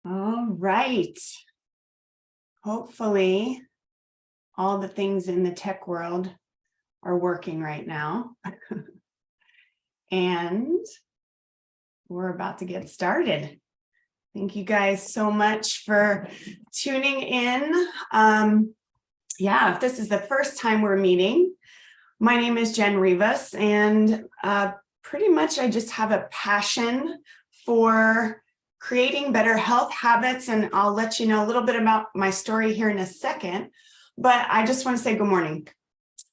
All right. Hopefully, all the things in the tech world are working right now. And we're about to get started. Thank you guys so much for tuning in. If this is the first time we're meeting, my name is Jen Rivas, and pretty much I just have a passion for creating better health habits, and I'll let you know a little bit about my story here in a second, but I just want to say good morning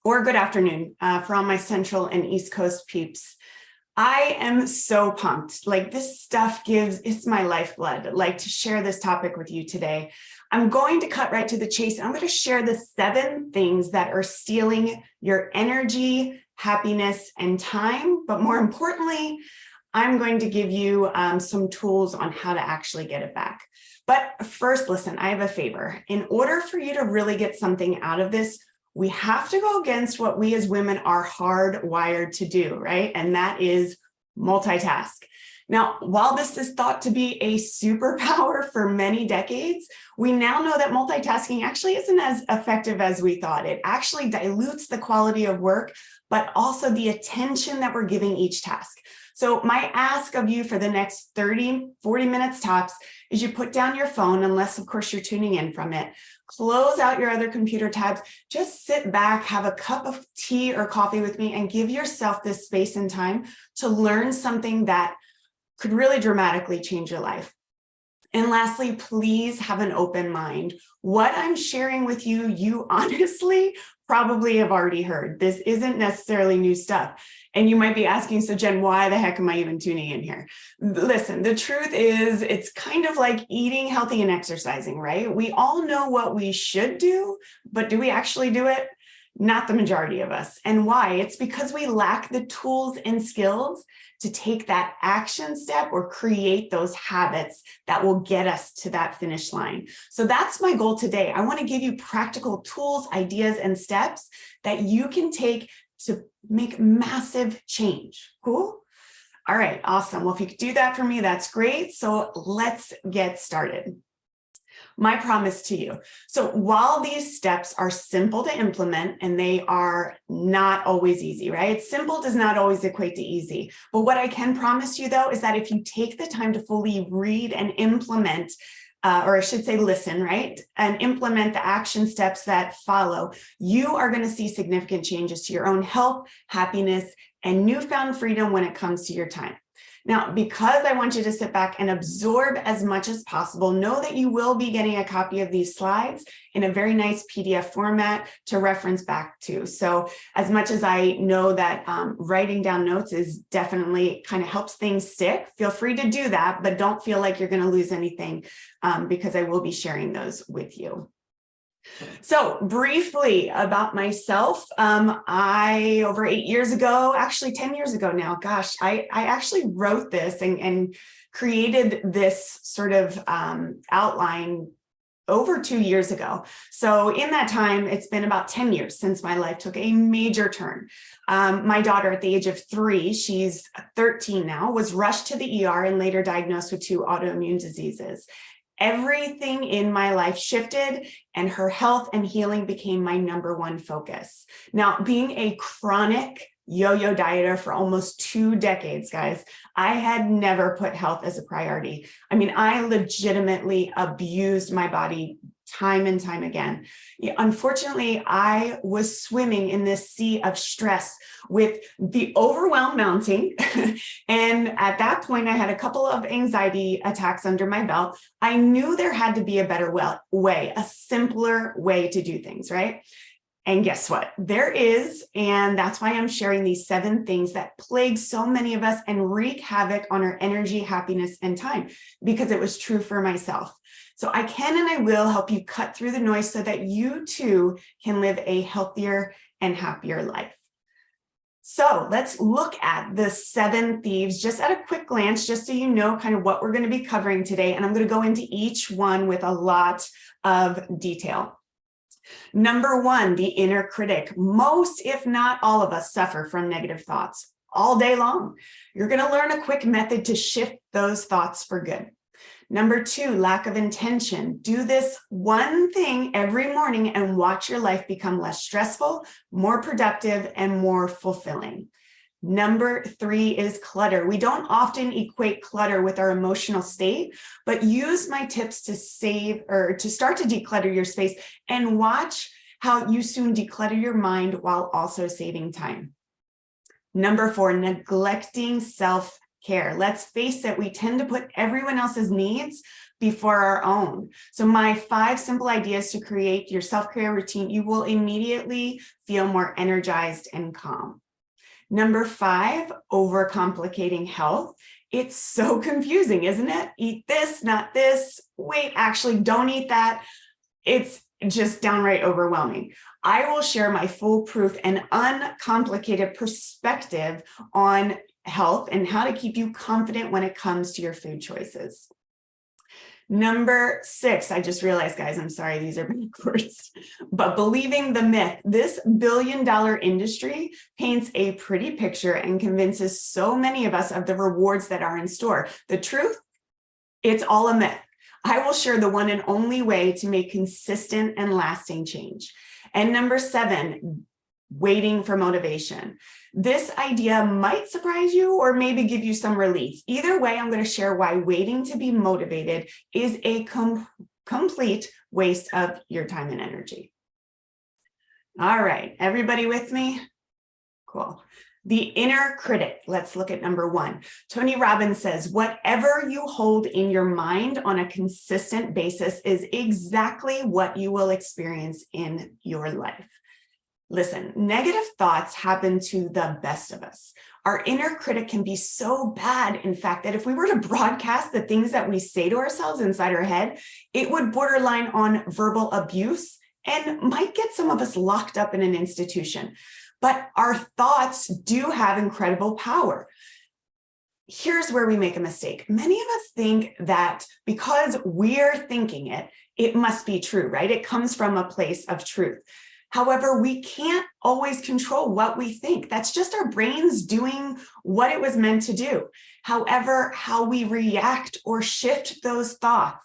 or good afternoon for all my Central and East Coast peeps. I am so pumped. Like, this stuff it's my lifeblood, like, to share this topic with you today. I'm going to cut right to the chase. I'm going to share the 7 things that are stealing your energy, happiness, and time. But more importantly, I'm going to give you some tools on how to actually get it back. But first, listen, I have a favor. In order for you to really get something out of this, we have to go against what we as women are hardwired to do, right? And that is multitask. Now, while this is thought to be a superpower for many decades, we now know that multitasking actually isn't as effective as we thought. It actually dilutes the quality of work, but also the attention that we're giving each task. So my ask of you for the next 30, 40 minutes tops is you put down your phone, unless of course you're tuning in from it, close out your other computer tabs, just sit back, have a cup of tea or coffee with me, and give yourself this space and time to learn something that could really dramatically change your life. And lastly, please have an open mind. What I'm sharing with you, you honestly probably have already heard. This isn't necessarily new stuff. And you might be asking, so Jen, why the heck am I even tuning in here? Listen, the truth is, it's kind of like eating healthy and exercising, right? We all know what we should do, but do we actually do it? Not the majority of us. And why? It's because we lack the tools and skills to take that action step or create those habits that will get us to that finish line. So that's my goal today. I want to give you practical tools, ideas, and steps that you can take to make massive change. Cool? All right, awesome. Well, if you could do that for me, that's great. So let's get started. My promise to you. So while these steps are simple to implement and they are not always easy, right? Simple does not always equate to easy. But what I can promise you, though, is that if you take the time to fully read and implement, or I should say listen, right? And implement the action steps that follow, you are going to see significant changes to your own health, happiness, and newfound freedom when it comes to your time. Now, because I want you to sit back and absorb as much as possible, know that you will be getting a copy of these slides in a very nice PDF format to reference back to. So as much as I know that writing down notes is definitely kind of helps things stick, feel free to do that, but don't feel like you're going to lose anything because I will be sharing those with you. So briefly about myself, I, over 8 years ago, actually 10 years ago now, gosh, I actually wrote this and created this sort of outline over 2 years ago. So in that time, it's been about 10 years since my life took a major turn. My daughter at the age of 3, she's 13 now, was rushed to the ER and later diagnosed with 2 autoimmune diseases. Everything in my life shifted, and her health and healing became my #1 focus. Now, being a chronic yo-yo dieter for almost 2 decades, guys, I had never put health as a priority. I mean, I legitimately abused my body time and time again. Unfortunately, I was swimming in this sea of stress with the overwhelm mounting. And at that point, I had a couple of anxiety attacks under my belt. I knew there had to be a better way, a simpler way to do things, right? And guess what? There is, and that's why I'm sharing these 7 things that plague so many of us and wreak havoc on our energy, happiness, and time, because it was true for myself. So I can and I will help you cut through the noise so that you too can live a healthier and happier life. So let's look at the 7 thieves just at a quick glance, just so you know kind of what we're going to be covering today. And I'm going to go into each one with a lot of detail. Number 1, the inner critic. Most, if not all of us, suffer from negative thoughts all day long. You're going to learn a quick method to shift those thoughts for good. Number 2, lack of intention. Do this one thing every morning and watch your life become less stressful, more productive, and more fulfilling. Number 3 is clutter. We don't often equate clutter with our emotional state, but use my tips to save or to start to declutter your space and watch how you soon declutter your mind while also saving time. Number 4, neglecting self-care. Let's face it, we tend to put everyone else's needs before our own. So my 5 simple ideas to create your self-care routine, you will immediately feel more energized and calm. Number 5, overcomplicating health. It's so confusing, isn't it? Eat this, not this. Wait, actually, don't eat that. It's just downright overwhelming. I will share my foolproof and uncomplicated perspective on health and how to keep you confident when it comes to your food choices. Number 6, I just realized, guys, I'm sorry, these are backwards, but believing the myth. This billion-dollar industry paints a pretty picture and convinces so many of us of the rewards that are in store. The truth, it's all a myth. I will share the one and only way to make consistent and lasting change. And number 7, waiting for motivation. This idea might surprise you or maybe give you some relief. Either way, I'm going to share why waiting to be motivated is a complete waste of your time and energy. All right, everybody with me? Cool. The inner critic. Let's look at number 1. Tony Robbins says, whatever you hold in your mind on a consistent basis is exactly what you will experience in your life. Listen, negative thoughts happen to the best of us. Our inner critic can be so bad, in fact, that if we were to broadcast the things that we say to ourselves inside our head, it would borderline on verbal abuse and might get some of us locked up in an institution. But our thoughts do have incredible power. Here's where we make a mistake. Many of us think that because we're thinking it, it must be true, right? It comes from a place of truth. However, we can't always control what we think. That's just our brains doing what it was meant to do. However, how we react or shift those thoughts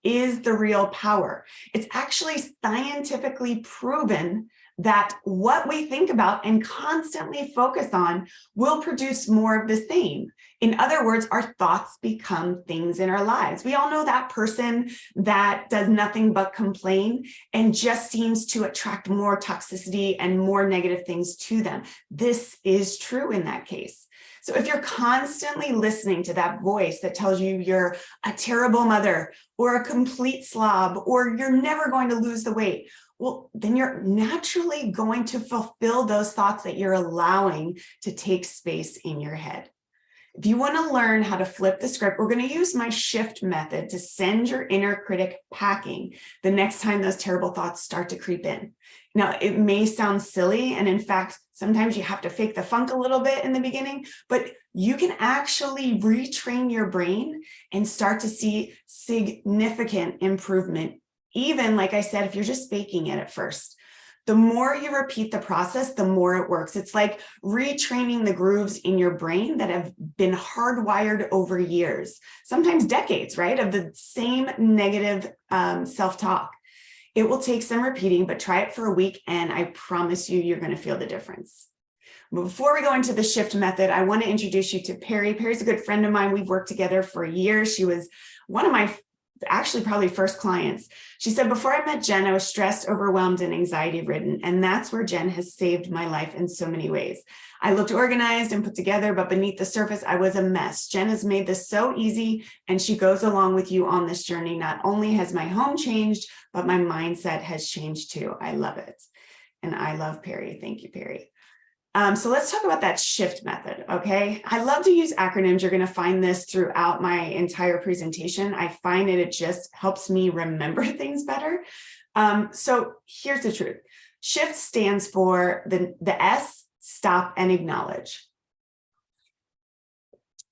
is the real power. It's actually scientifically proven that what we think about and constantly focus on will produce more of the same. In other words, our thoughts become things in our lives. We all know that person that does nothing but complain and just seems to attract more toxicity and more negative things to them. This is true in that case. So if you're constantly listening to that voice that tells you you're a terrible mother or a complete slob or you're never going to lose the weight, well, then you're naturally going to fulfill those thoughts that you're allowing to take space in your head. If you want to learn how to flip the script, we're going to use my shift method to send your inner critic packing the next time those terrible thoughts start to creep in. Now, it may sound silly, and in fact, sometimes you have to fake the funk a little bit in the beginning, but you can actually retrain your brain and start to see significant improvement. Even, like I said, if you're just faking it at first. The more you repeat the process, the more it works. It's like retraining the grooves in your brain that have been hardwired over years, sometimes decades, right, of the same negative self-talk. It will take some repeating, but try it for a week, and I promise you, you're going to feel the difference. Before we go into the shift method, I want to introduce you to Perry. Perry's a good friend of mine. We've worked together for years. She was one of my actually probably first clients. She said, before I met Jen, I was stressed, overwhelmed, and anxiety ridden. And that's where Jen has saved my life in so many ways. I looked organized and put together, but beneath the surface, I was a mess. Jen has made this so easy, and she goes along with you on this journey. Not only has my home changed, but my mindset has changed too. I love it. And I love Perry. Thank you, Perry. So let's talk about that shift method, okay? I love to use acronyms. You're gonna find this throughout my entire presentation. I find it just helps me remember things better. So here's the truth. Shift stands for the S, stop and acknowledge.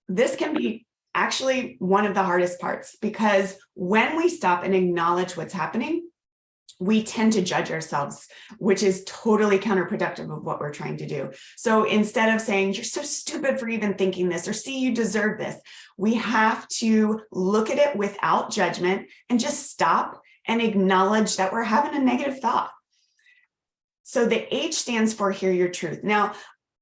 This can be actually one of the hardest parts because when we stop and acknowledge what's happening, we tend to judge ourselves, which is totally counterproductive of what we're trying to do. So instead of saying, you're so stupid for even thinking this, or see, you deserve this, we have to look at it without judgment and just stop and acknowledge that we're having a negative thought. So the H stands for hear your truth. Now,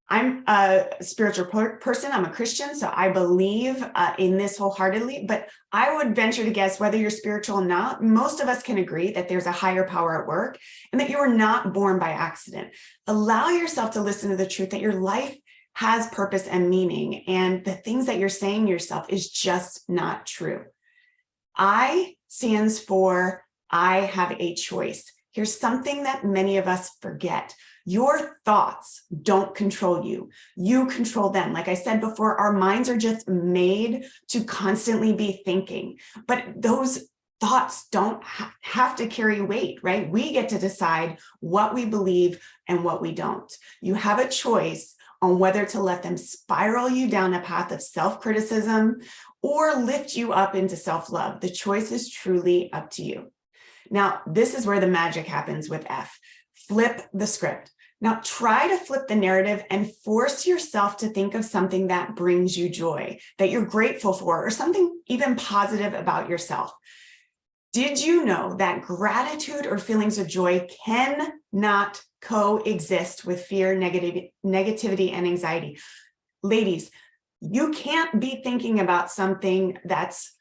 I'm a spiritual person. I'm a Christian, so I believe in this wholeheartedly, but I would venture to guess, whether you're spiritual or not, most of us can agree that there's a higher power at work and that you are not born by accident. Allow yourself to listen to the truth that your life has purpose and meaning, and the things that you're saying to yourself is just not true. I stands for I have a choice. Here's something that many of us forget. Your thoughts don't control you. You control them. Like I said before, our minds are just made to constantly be thinking, but those thoughts don't have to carry weight, right? We get to decide what we believe and what we don't. You have a choice on whether to let them spiral you down a path of self-criticism or lift you up into self-love. The choice is truly up to you. Now, this is where the magic happens with F. Flip the script. Now, try to flip the narrative and force yourself to think of something that brings you joy, that you're grateful for, or something even positive about yourself. Did you know that gratitude or feelings of joy cannot coexist with fear, negativity, and anxiety? Ladies, you can't be thinking about something that's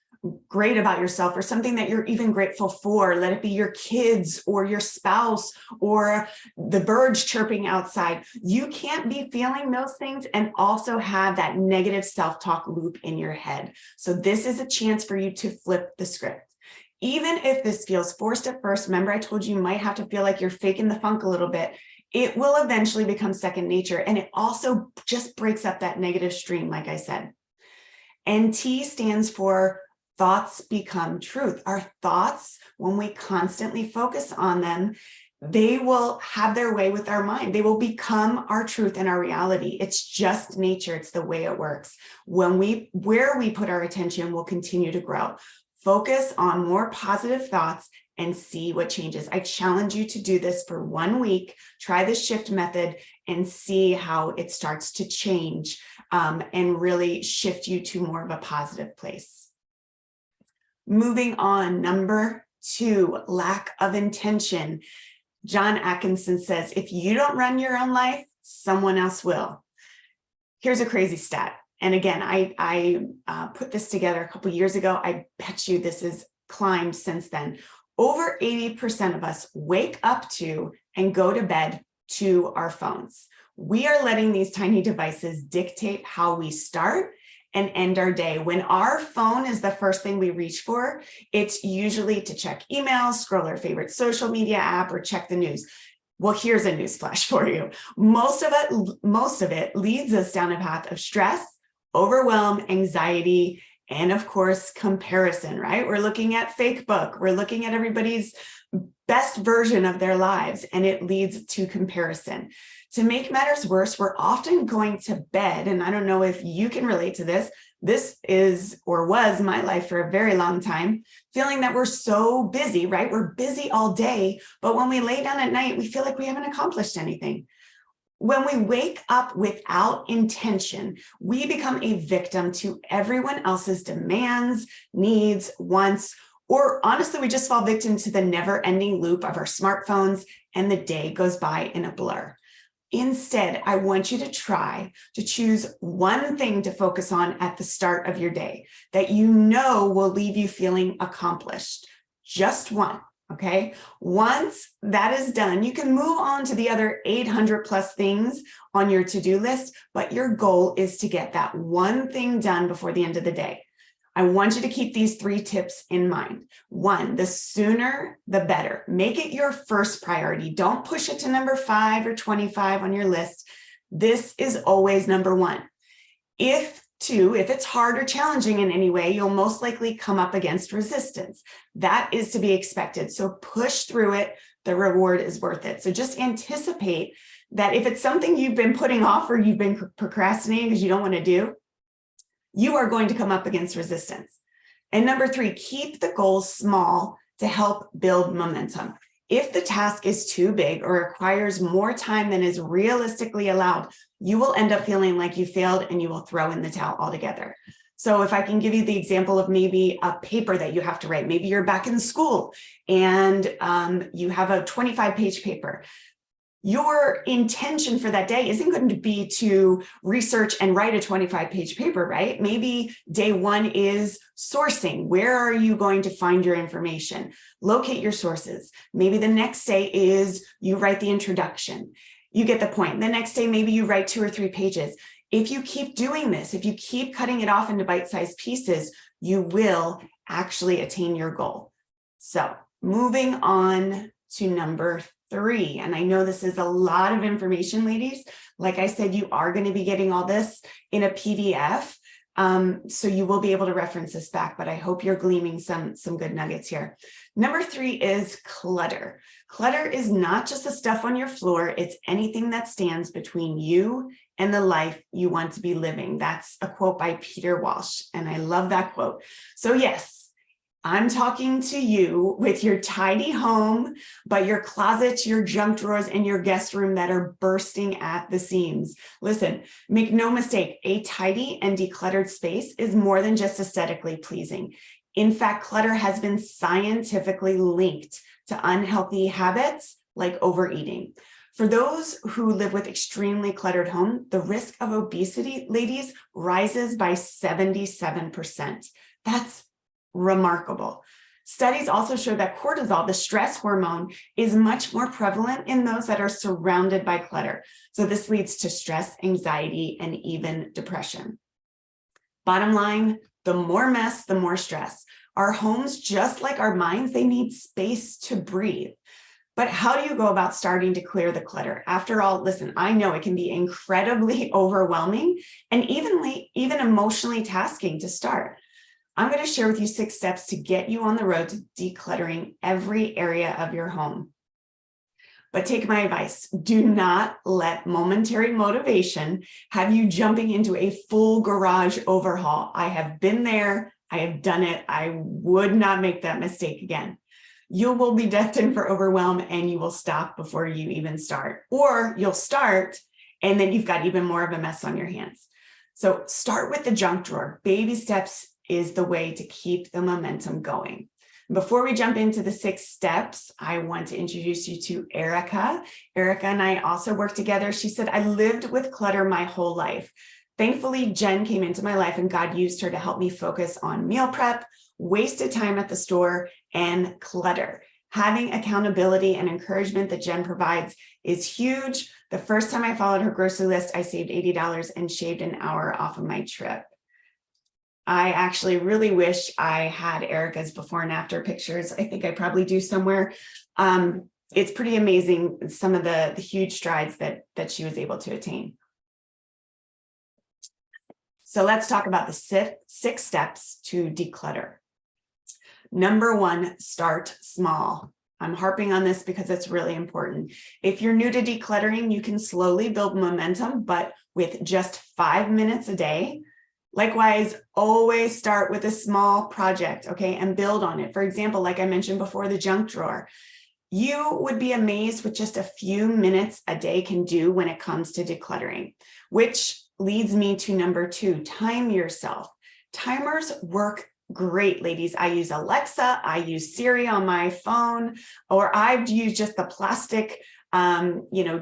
great about yourself or something that you're even grateful for. Let it be your kids or your spouse or the birds chirping outside. You can't be feeling those things and also have that negative self-talk loop in your head. So this is a chance for you to flip the script. Even if this feels forced at first, remember I told you might have to feel like you're faking the funk a little bit. It will eventually become second nature. And it also just breaks up that negative stream, like I said. And T stands for thoughts become truth. Our thoughts, when we constantly focus on them, they will have their way with our mind. They will become our truth and our reality. It's just nature. It's the way it works. Where we put our attention will continue to grow. Focus on more positive thoughts and see what changes. I challenge you to do this for 1 week. Try the shift method and see how it starts to change and really shift you to more of a positive place. Moving on, number 2, lack of intention. John Atkinson says, if you don't run your own life, someone else will. Here's a crazy stat. And again, I put this together a couple years ago. I bet you this has climbed since then. Over 80% of us wake up to and go to bed to our phones. We are letting these tiny devices dictate how we start and end our day. When our phone is the first thing we reach for, it's usually to check emails, scroll our favorite social media app, or check the news. Well, here's a news flash for you. Most of it leads us down a path of stress, overwhelm, anxiety, and of course, comparison, right? We're looking at fake book. We're looking at everybody's best version of their lives, and it leads to comparison. To make matters worse, we're often going to bed, and I don't know if you can relate to this. This is or was my life for a very long time, feeling that we're so busy, right? We're busy all day, but when we lay down at night, we feel like we haven't accomplished anything. When we wake up without intention, we become a victim to everyone else's demands, needs, wants, or honestly, we just fall victim to the never-ending loop of our smartphones, and the day goes by in a blur. Instead, I want you to try to choose one thing to focus on at the start of your day that you know will leave you feeling accomplished. Just one, okay? Once that is done, you can move on to the other 800 plus things on your to-do list, but your goal is to get that one thing done before the end of the day. I want you to keep these 3 tips in mind. 1, the sooner, the better. Make it your first priority. Don't push it to number 5 or 25 on your list. This is always number 1. If it's hard or challenging in any way, you'll most likely come up against resistance. That is to be expected. So push through it. The reward is worth it. So just anticipate that if it's something you've been putting off or you've been procrastinating because you don't want to do, you are going to come up against resistance. And number 3, keep the goals small to help build momentum. If the task is too big or requires more time than is realistically allowed, you will end up feeling like you failed and you will throw in the towel altogether. So if I can give you the example of maybe a paper that you have to write, maybe you're back in school and you have a 25-page paper. Your intention for that day isn't going to be to research and write a 25-page paper, right? Maybe day one is sourcing. Where are you going to find your information? Locate your sources. Maybe the next day is you write the introduction. You get the point. The next day, maybe you write 2 or 3 pages. If you keep doing this, if you keep cutting it off into bite-sized pieces, you will actually attain your goal. So moving on to number 3, and I know this is a lot of information, ladies. Like I said, you are going to be getting all this in a PDF, so you will be able to reference this back, but I hope you're gleaming some good nuggets here. Number 3 is clutter. Clutter is not just the stuff on your floor, it's anything that stands between you and the life you want to be living. That's a quote by Peter Walsh, and I love that quote. So yes, I'm talking to you with your tidy home, but your closets, your junk drawers, and your guest room that are bursting at the seams. Listen, make no mistake, a tidy and decluttered space is more than just aesthetically pleasing. In fact, clutter has been scientifically linked to unhealthy habits like overeating. For those who live with extremely cluttered home, the risk of obesity, ladies, rises by 77%. That's remarkable. Studies also show that cortisol, the stress hormone, is much more prevalent in those that are surrounded by clutter. So this leads to stress, anxiety, and even depression. Bottom line, the more mess, the more stress. Our homes, just like our minds, they need space to breathe. But how do you go about starting to clear the clutter? After all, listen, I know it can be incredibly overwhelming and even emotionally tasking to start. I'm going to share with you 6 steps to get you on the road to decluttering every area of your home. But take my advice, do not let momentary motivation have you jumping into a full garage overhaul. I have been there, I have done it, I would not make that mistake again. You will be destined for overwhelm and you will stop before you even start. Or you'll start and then you've got even more of a mess on your hands. So start with the junk drawer. Baby steps is the way to keep the momentum going. Before we jump into the 6 steps, I want to introduce you to Erica. Erica and I also work together. She said, I lived with clutter my whole life. Thankfully, Jen came into my life and God used her to help me focus on meal prep, wasted time at the store, and clutter. Having accountability and encouragement that Jen provides is huge. The first time I followed her grocery list, I saved $80 and shaved an hour off of my trip. I actually really wish I had Erica's before and after pictures. I think I probably do somewhere. It's pretty amazing some of the huge strides that she was able to attain. So let's talk about the 6 steps to declutter. Number 1, start small. I'm harping on this because it's really important. If you're new to decluttering, you can slowly build momentum, but with just 5 minutes a day. Likewise, always start with a small project, okay, and build on it. For example, like I mentioned before, the junk drawer. You would be amazed what just a few minutes a day can do when it comes to decluttering, which leads me to number 2, time yourself. Timers work great, ladies. I use Alexa, I use Siri on my phone, or I've used just the plastic,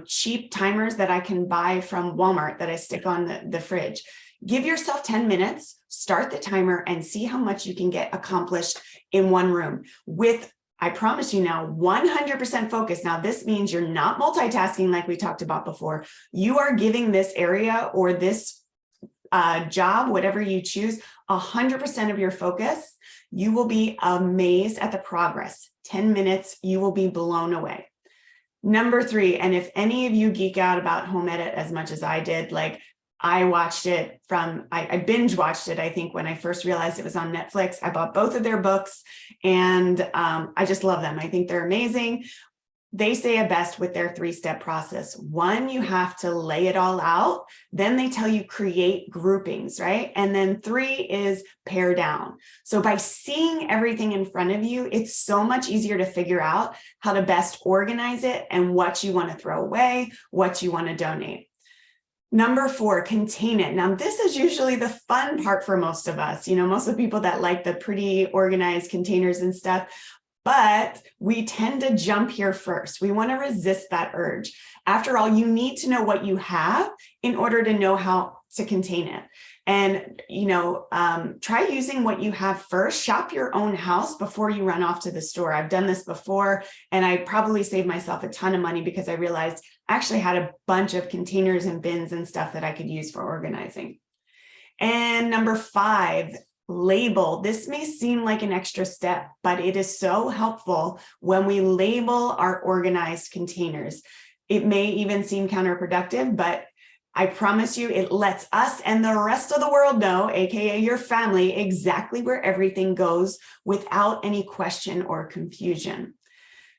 cheap timers that I can buy from Walmart that I stick on the fridge. Give yourself 10 minutes, start the timer, and see how much you can get accomplished in one room with, I promise you now, 100% focus. Now, this means you're not multitasking like we talked about before. You are giving this area or this job, whatever you choose, 100% of your focus. You will be amazed at the progress. 10 minutes, you will be blown away. Number 3, and if any of you geek out about home edit as much as I did, like I watched it I binge watched it, I think, when I first realized it was on Netflix. I bought both of their books and I just love them. I think they're amazing. They say it best with their 3-step process. 1, you have to lay it all out. Then they tell you create groupings, right? And then 3 is pare down. So by seeing everything in front of you, it's so much easier to figure out how to best organize it and what you want to throw away, what you want to donate. Number 4, contain it. Now, this is usually the fun part for most of us. Most of the people that like the pretty organized containers and stuff. But we tend to jump here first. We want to resist that urge. After all, you need to know what you have in order to know how to contain it. And, try using what you have first. Shop your own house before you run off to the store. I've done this before, and I probably saved myself a ton of money because I realized I actually had a bunch of containers and bins and stuff that I could use for organizing. And number 5, label. This may seem like an extra step, but it is so helpful when we label our organized containers. It may even seem counterproductive, but I promise you, it lets us and the rest of the world know, aka your family, exactly where everything goes without any question or confusion.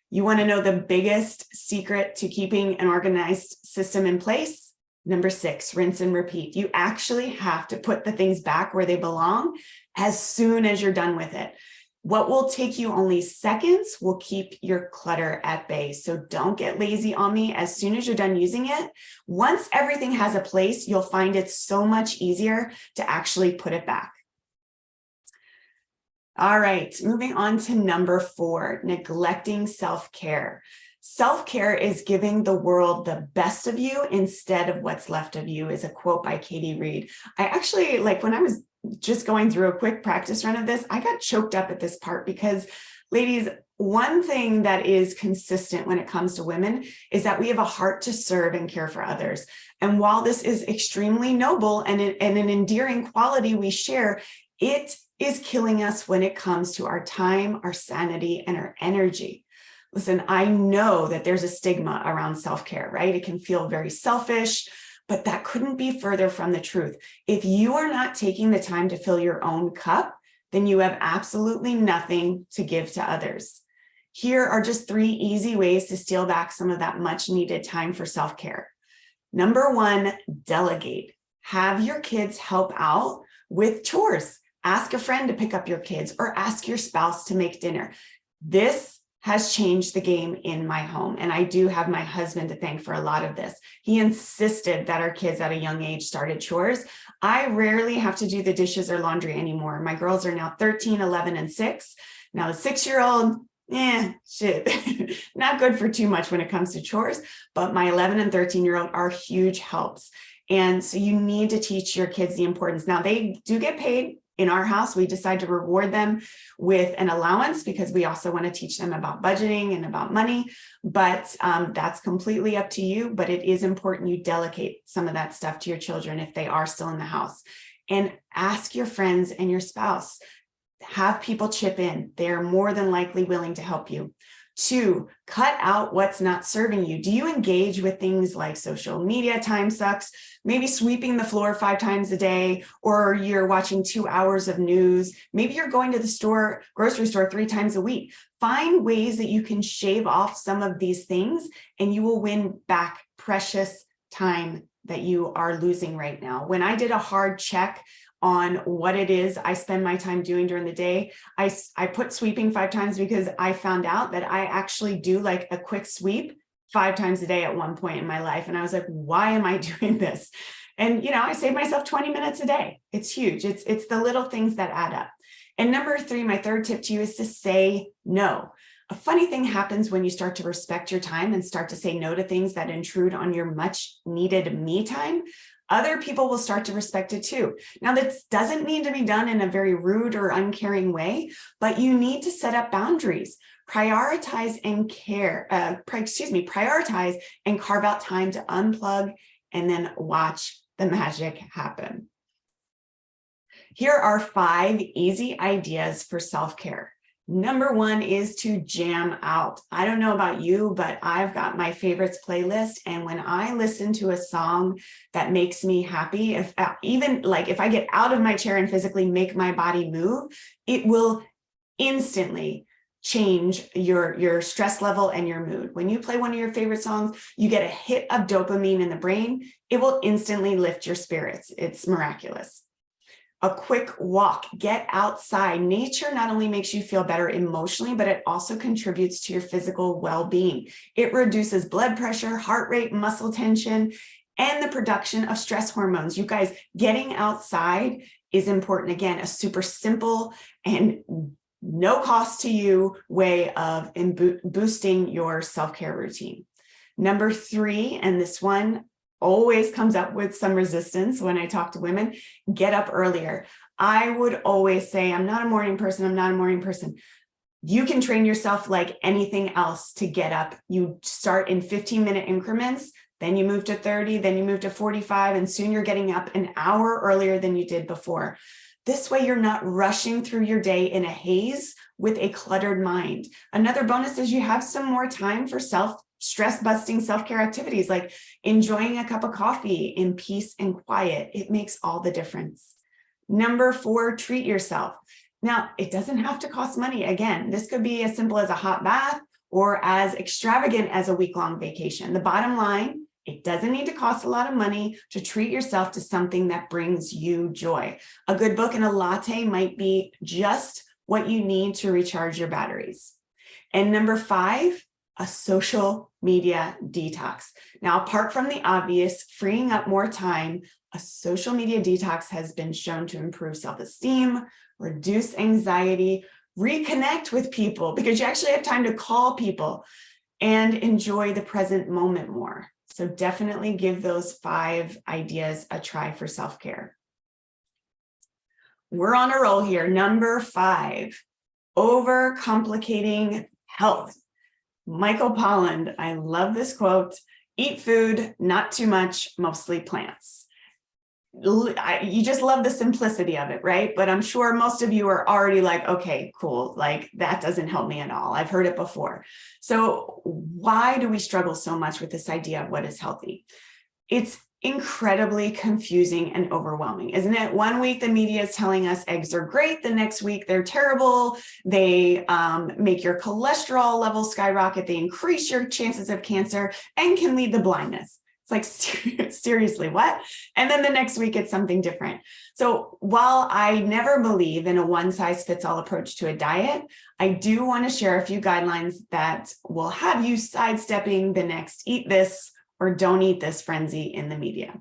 You want to know the biggest secret to keeping an organized system in place? Number 6, rinse and repeat. You actually have to put the things back where they belong as soon as you're done with it. What will take you only seconds will keep your clutter at bay. So don't get lazy on me. As soon as you're done using it, once everything has a place, you'll find it so much easier to actually put it back. All right, moving on to number 4, neglecting self-care. Self-care is giving the world the best of you instead of what's left of you, is a quote by Katie Reed. I actually, when I was just going through a quick practice run of this, I got choked up at this part because, ladies, one thing that is consistent when it comes to women is that we have a heart to serve and care for others. And while this is extremely noble and an endearing quality we share, it is killing us when it comes to our time, our sanity, and our energy. Listen, I know that there's a stigma around self-care, right? It can feel very selfish, but that couldn't be further from the truth. If you are not taking the time to fill your own cup, then you have absolutely nothing to give to others. Here are just 3 easy ways to steal back some of that much needed time for self-care. Number 1, delegate. Have your kids help out with chores. Ask a friend to pick up your kids or ask your spouse to make dinner. This has changed the game in my home. And I do have my husband to thank for a lot of this. He insisted that our kids at a young age started chores. I rarely have to do the dishes or laundry anymore. My girls are now 13, 11, and 6. Now the 6-year-old, not good for too much when it comes to chores, but my 11 and 13-year-old are huge helps. And so you need to teach your kids the importance. Now they do get paid. In our house, we decide to reward them with an allowance because we also want to teach them about budgeting and about money, but that's completely up to you. But it is important you delegate some of that stuff to your children if they are still in the house. And ask your friends and your spouse. Have people chip in. They are more than likely willing to help you. 2, cut out what's not serving you. Do you engage with things like social media time sucks, maybe sweeping the floor 5 times a day, or you're watching 2 hours of news? Maybe you're going to the grocery store 3 times a week. Find ways that you can shave off some of these things and you will win back precious time that you are losing right now. When I did a hard check on what it is I spend my time doing during the day, I put sweeping 5 times because I found out that I actually do like a quick sweep 5 times a day at one point in my life. And I was like, why am I doing this? And, I save myself 20 minutes a day. It's huge. It's the little things that add up. And number 3, my third tip to you is to say no. A funny thing happens when you start to respect your time and start to say no to things that intrude on your much needed me time. Other people will start to respect it too. Now, this doesn't need to be done in a very rude or uncaring way, but you need to set up boundaries. Prioritize and prioritize and carve out time to unplug and then watch the magic happen. Here are 5 easy ideas for self-care. Number 1 is to jam out. I don't know about you, but I've got my favorites playlist. And when I listen to a song that makes me happy, if I get out of my chair and physically make my body move, it will instantly change your stress level and your mood. When you play one of your favorite songs, you get a hit of dopamine in the brain. It will instantly lift your spirits. It's miraculous. A quick walk, get outside. Nature not only makes you feel better emotionally, but it also contributes to your physical well-being. It reduces blood pressure, heart rate, muscle tension, and the production of stress hormones. You guys, getting outside is important. Again, a super simple and no cost to you way of boosting your self-care routine. Number 3, and this one always comes up with some resistance when I talk to women, get up earlier. I would always say, I'm not a morning person. You can train yourself like anything else to get up. You start in 15-minute increments, then you move to 30, then you move to 45, and soon you're getting up an hour earlier than you did before. This way, you're not rushing through your day in a haze with a cluttered mind. Another bonus is you have some more time for stress-busting self-care activities like enjoying a cup of coffee in peace and quiet. It makes all the difference. Number 4, treat yourself. Now, it doesn't have to cost money. Again, this could be as simple as a hot bath or as extravagant as a week-long vacation. The bottom line, it doesn't need to cost a lot of money to treat yourself to something that brings you joy. A good book and a latte might be just what you need to recharge your batteries. And number 5, a social media detox. Now, apart from the obvious, freeing up more time, a social media detox has been shown to improve self-esteem, reduce anxiety, reconnect with people because you actually have time to call people and enjoy the present moment more. So definitely give those 5 ideas a try for self-care. We're on a roll here. Number 5, overcomplicating health. Michael Pollan, I love this quote, eat food, not too much, mostly plants. You just love the simplicity of it, right? But I'm sure most of you are already like, okay, cool. Like that doesn't help me at all. I've heard it before. So why do we struggle so much with this idea of what is healthy? It's incredibly confusing and overwhelming, isn't it? One week, the media is telling us eggs are great. The next week, they're terrible. They make your cholesterol levels skyrocket. They increase your chances of cancer and can lead to blindness. It's like, seriously, what? And then the next week, it's something different. So while I never believe in a one-size-fits-all approach to a diet, I do want to share a few guidelines that will have you sidestepping the next eat this or don't eat this frenzy in the media.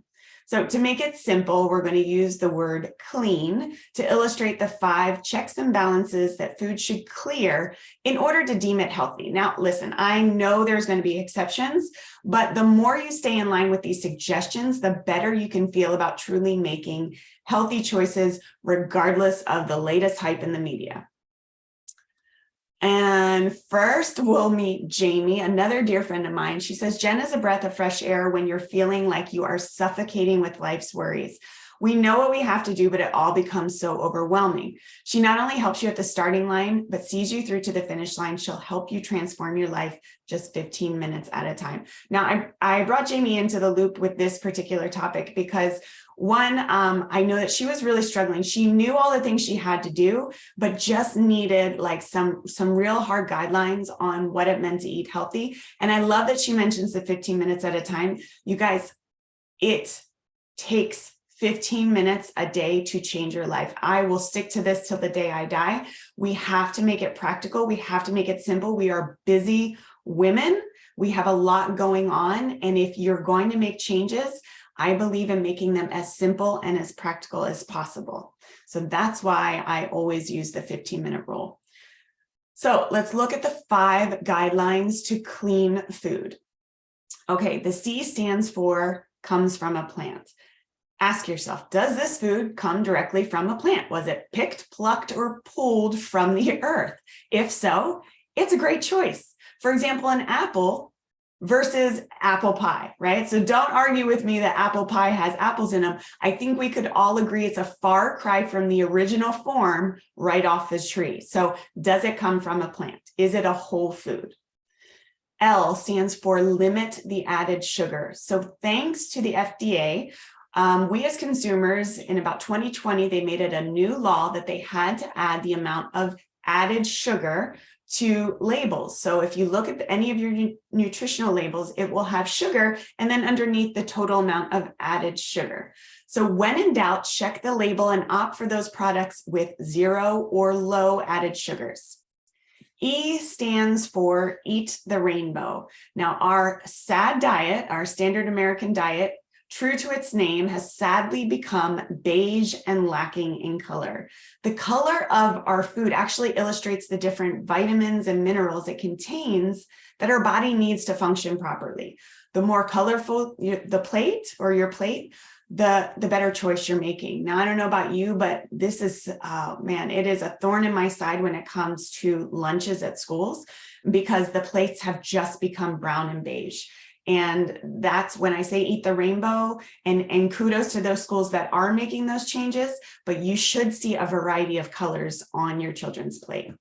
So to make it simple, we're going to use the word clean to illustrate the 5 checks and balances that food should clear in order to deem it healthy. Now, listen, I know there's going to be exceptions, but the more you stay in line with these suggestions, the better you can feel about truly making healthy choices, regardless of the latest hype in the media. And first, we'll meet Jamie, another dear friend of mine. She says, Jen is a breath of fresh air when you're feeling like you are suffocating with life's worries. We know what we have to do, but it all becomes so overwhelming. She not only helps you at the starting line, but sees you through to the finish line. She'll help you transform your life just 15 minutes at a time. Now, I brought Jamie into the loop with this particular topic because one, I know that she was really struggling. She knew all the things she had to do, but just needed like some real hard guidelines on what it meant to eat healthy. And I love that she mentions the 15 minutes at a time. You guys, it takes 15 minutes a day to change your life. I will stick to this till the day I die. We have to make it practical. We have to make it simple. We are busy women. We have a lot going on. And if you're going to make changes, I believe in making them as simple and as practical as possible. So that's why I always use the 15-minute rule. So let's look at the 5 guidelines to clean food. Okay, the C stands for comes from a plant. Ask yourself, does this food come directly from a plant? Was it picked, plucked, or pulled from the earth? If so, it's a great choice. For example, an apple versus apple pie, right? So don't argue with me that apple pie has apples in them. I think we could all agree it's a far cry from the original form right off the tree. So does it come from a plant? Is it a whole food? L stands for limit the added sugar. So thanks to the FDA, we as consumers in about 2020, they made it a new law that they had to add the amount of added sugar to labels. So if you look at any of your nutritional labels, it will have sugar and then underneath the total amount of added sugar. So when in doubt, check the label and opt for those products with 0 or low added sugars. E stands for Eat the Rainbow. Now, our SAD diet, our standard American diet, true to its name, has sadly become beige and lacking in color. The color of our food actually illustrates the different vitamins and minerals it contains that our body needs to function properly. The more colorful the plate or your plate, the better choice you're making. Now, I don't know about you, but this is, man, it is a thorn in my side when it comes to lunches at schools, because the plates have just become brown and beige. And that's when I say eat the rainbow, and kudos to those schools that are making those changes, but you should see a variety of colors on your children's plate.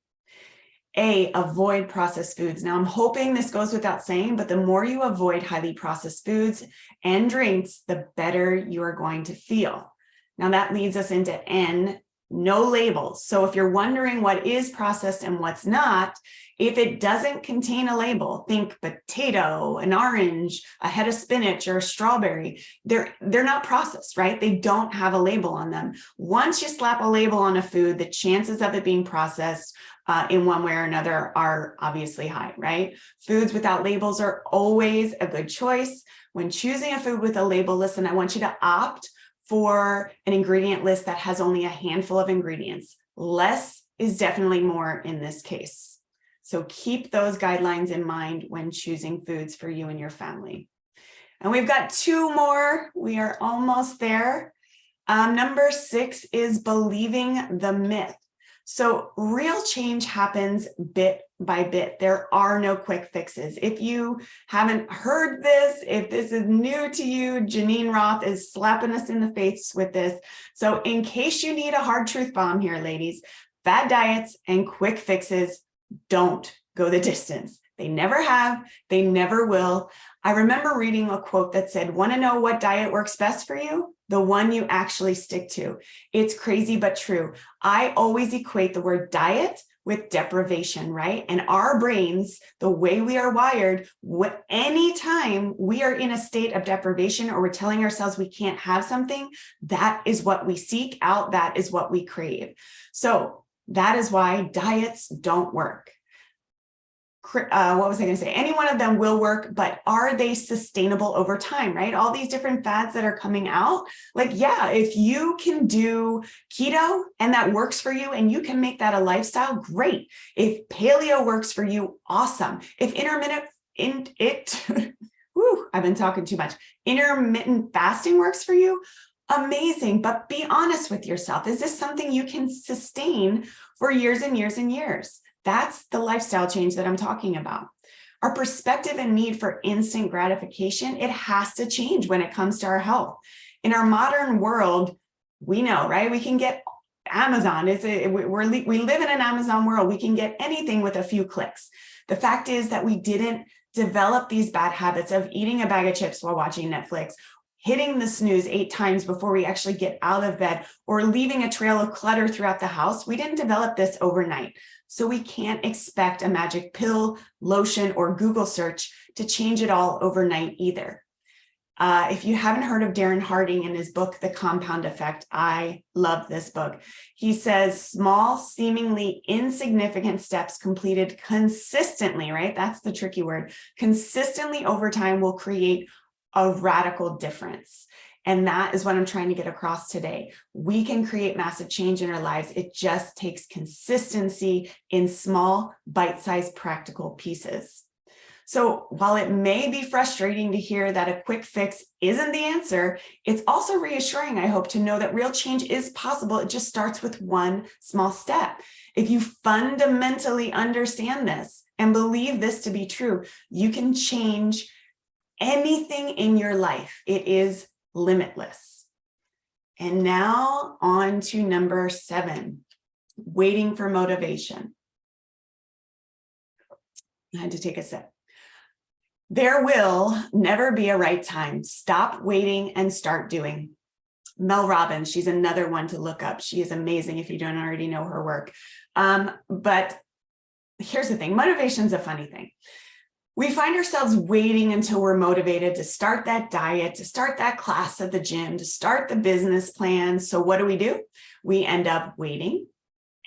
A, avoid processed foods. Now, I'm hoping this goes without saying, but the more you avoid highly processed foods and drinks, the better you are going to feel. Now, that leads us into N, no labels. So if you're wondering what is processed and what's not, if it doesn't contain a label, think potato, an orange, a head of spinach, or a strawberry, they're not processed, right? They don't have a label on them. Once you slap a label on a food, the chances of it being processed in one way or another are obviously high, right? Foods without labels are always a good choice. When choosing a food with a label, listen, I want you to opt for an ingredient list that has only a handful of ingredients. Less is definitely more in this case. So keep those guidelines in mind when choosing foods for you and your family. And we've got 2 more. We are almost there. Number 6 is believing the myth. So real change happens bit by bit. There are no quick fixes. If you haven't heard this, if this is new to you, Janine Roth is slapping us in the face with this. So in case you need a hard truth bomb here, ladies, fad diets and quick fixes don't go the distance. They never have, they never will. I remember reading a quote that said, want to know what diet works best for you? The one you actually stick to. It's crazy, but true. I always equate the word diet with deprivation, right? And our brains, the way we are wired, anytime we are in a state of deprivation or we're telling ourselves we can't have something, that is what we seek out. That is what we crave. So that is why diets don't work. What was I going to say? Any one of them will work, but are they sustainable over time, right? All these different fads that are coming out, like, yeah, if you can do keto and that works for you and you can make that a lifestyle, great. If paleo works for you, awesome. If I've been talking too much. Intermittent fasting works for you, amazing. But be honest with yourself. Is this something you can sustain for years and years and years? That's the lifestyle change that I'm talking about. Our perspective and need for instant gratification, it has to change when it comes to our health. In our modern world, we know, right? We can get Amazon. We live in an Amazon world. We can get anything with a few clicks. The fact is that we didn't develop these bad habits of eating a bag of chips while watching Netflix, hitting the snooze 8 times before we actually get out of bed, or leaving a trail of clutter throughout the house. We didn't develop this overnight. So we can't expect a magic pill, lotion, or Google search to change it all overnight either. If you haven't heard of Darren Harding in his book, The Compound Effect, I love this book. He says small, seemingly insignificant steps completed consistently, right? That's the tricky word. Consistently over time will create a radical difference. And that is what I'm trying to get across today. We can create massive change in our lives. It just takes consistency in small, bite-sized, practical pieces. So while it may be frustrating to hear that a quick fix isn't the answer, it's also reassuring, I hope, to know that real change is possible. It just starts with one small step. If you fundamentally understand this and believe this to be true, you can change anything in your life. It is limitless. And now on to number 7, waiting for motivation. I had to take a sip. There will never be a right time. Stop waiting and start doing. Mel Robbins, she's another one to look up. She is amazing if you don't already know her work. But here's the thing, motivation's a funny thing. We find ourselves waiting until we're motivated to start that diet, to start that class at the gym, to start the business plan. So what do? We end up waiting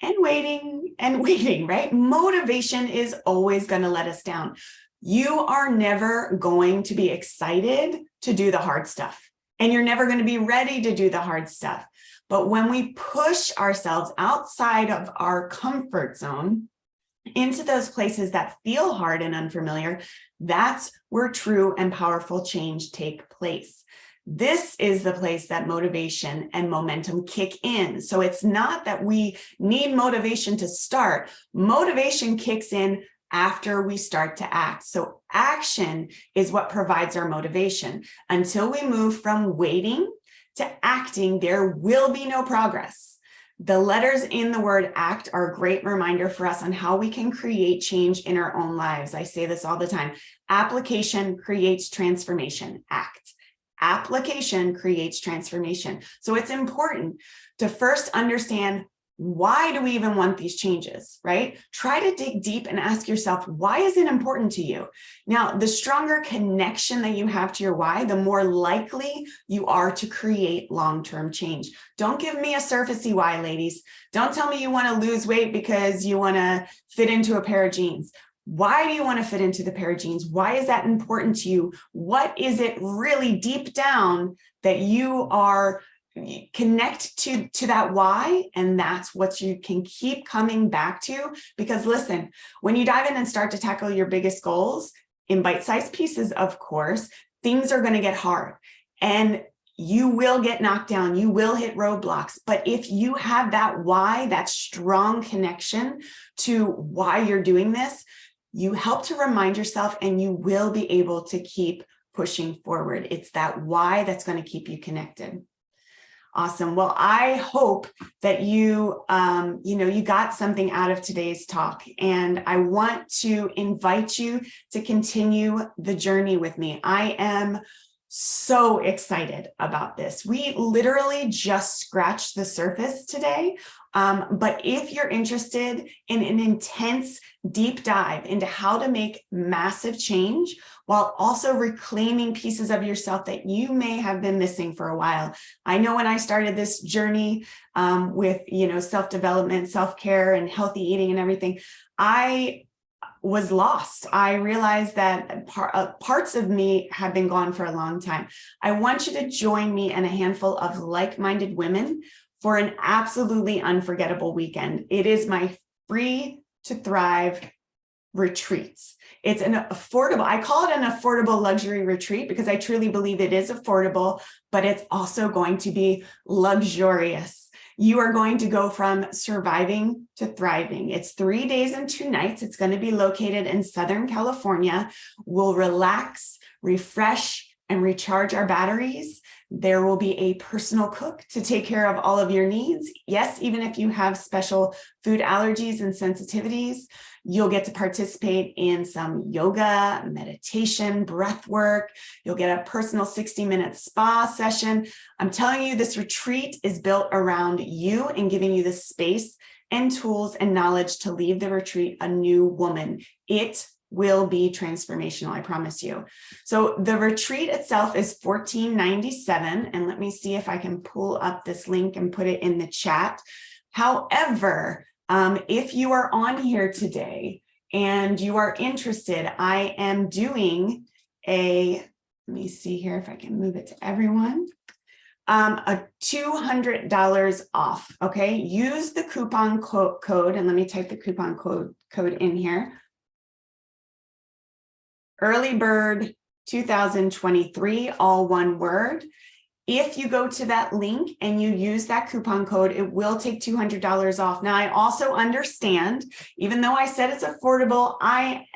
and waiting and waiting, right? Motivation is always going to let us down. You are never going to be excited to do the hard stuff, and you're never going to be ready to do the hard stuff. But when we push ourselves outside of our comfort zone, into those places that feel hard and unfamiliar, that's where true and powerful change take place. This is the place that motivation and momentum kick in. So it's not that we need motivation to start. Motivation kicks in after we start to act. So action is what provides our motivation. Until we move from waiting to acting, there will be no progress. The letters in the word act are a great reminder for us on how we can create change in our own lives. I say this all the time. Application creates transformation. Act. Application creates transformation. So it's important to first understand, why do we even want these changes, right? Try to dig deep and ask yourself, why is it important to you? Now, the stronger connection that you have to your why, the more likely you are to create long-term change. Don't give me a surfacey why, ladies. Don't tell me you want to lose weight because you want to fit into a pair of jeans. Why do you want to fit into the pair of jeans? Why is that important to you? What is it really deep down that you are connect to that why, and that's what you can keep coming back to. Because listen, when you dive in and start to tackle your biggest goals in bite-sized pieces, of course, things are going to get hard and you will get knocked down, you will hit roadblocks. But if you have that why, that strong connection to why you're doing this, you help to remind yourself and you will be able to keep pushing forward. It's that why that's going to keep you connected. Awesome. Well, I hope that you got something out of today's talk, and I want to invite you to continue the journey with me. I am so excited about this. We literally just scratched the surface today. But if you're interested in an intense deep dive into how to make massive change while also reclaiming pieces of yourself that you may have been missing for a while. I know when I started this journey with, self-development, self-care and healthy eating and everything, I was lost. I realized that parts of me have been gone for a long time. I want you to join me and a handful of like-minded women for an absolutely unforgettable weekend. It is my Free to Thrive retreats. It's an affordable, I call it an affordable luxury retreat because I truly believe it is affordable, but it's also going to be luxurious. You are going to go from surviving to thriving. It's 3 days and 2 nights. It's going to be located in Southern California. We'll relax, refresh, and recharge our batteries. There will be a personal cook to take care of all of your needs. Yes, even if you have special food allergies and sensitivities, you'll get to participate in some yoga, meditation, breath work. You'll get a personal 60-minute spa session. I'm telling you, this retreat is built around you and giving you the space and tools and knowledge to leave the retreat a new woman. It will be transformational, I promise you. So the retreat itself is $14.97. And let me see if I can pull up this link and put it in the chat. However, if you are on here today and you are interested, I am doing let me see here if I can move it to everyone, a $200 off, okay? Use the coupon code, and let me type the coupon code in here. Early Bird 2023, all one word. If you go to that link and you use that coupon code, it will take $200 off. Now, I also understand, even though I said it's affordable, I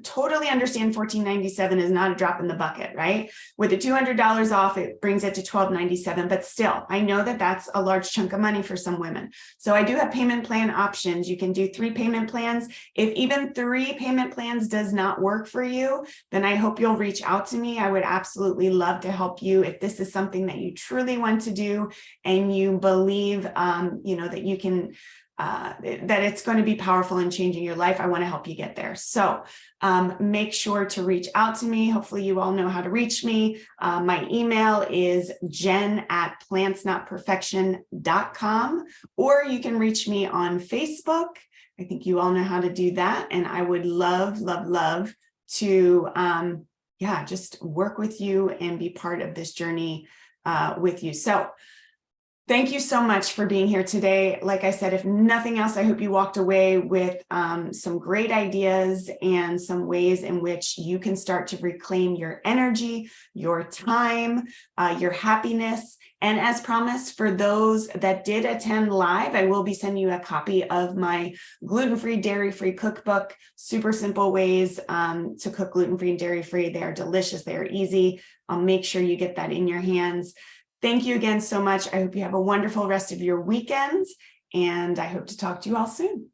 totally understand $14.97 is not a drop in the bucket, right? With the $200 off, it brings it to $12.97, but still, I know that that's a large chunk of money for some women. So I do have payment plan options. You can do 3 payment plans. If even 3 payment plans does not work for you, then I hope you'll reach out to me. I would absolutely love to help you if this is something that that you truly want to do, and you believe, that you can, that it's going to be powerful in changing your life, I want to help you get there. So make sure to reach out to me. Hopefully you all know how to reach me. My email is jen@plantsnotperfection.com, or you can reach me on Facebook. I think you all know how to do that. And I would love, love, love to, just work with you and be part of this journey with you. So thank you so much for being here today. Like I said, if nothing else, I hope you walked away with some great ideas and some ways in which you can start to reclaim your energy, your time, your happiness. And as promised, for those that did attend live, I will be sending you a copy of my gluten-free, dairy-free cookbook. Super simple ways to cook gluten-free and dairy-free. They are delicious. They are easy. I'll make sure you get that in your hands. Thank you again so much. I hope you have a wonderful rest of your weekend, and I hope to talk to you all soon.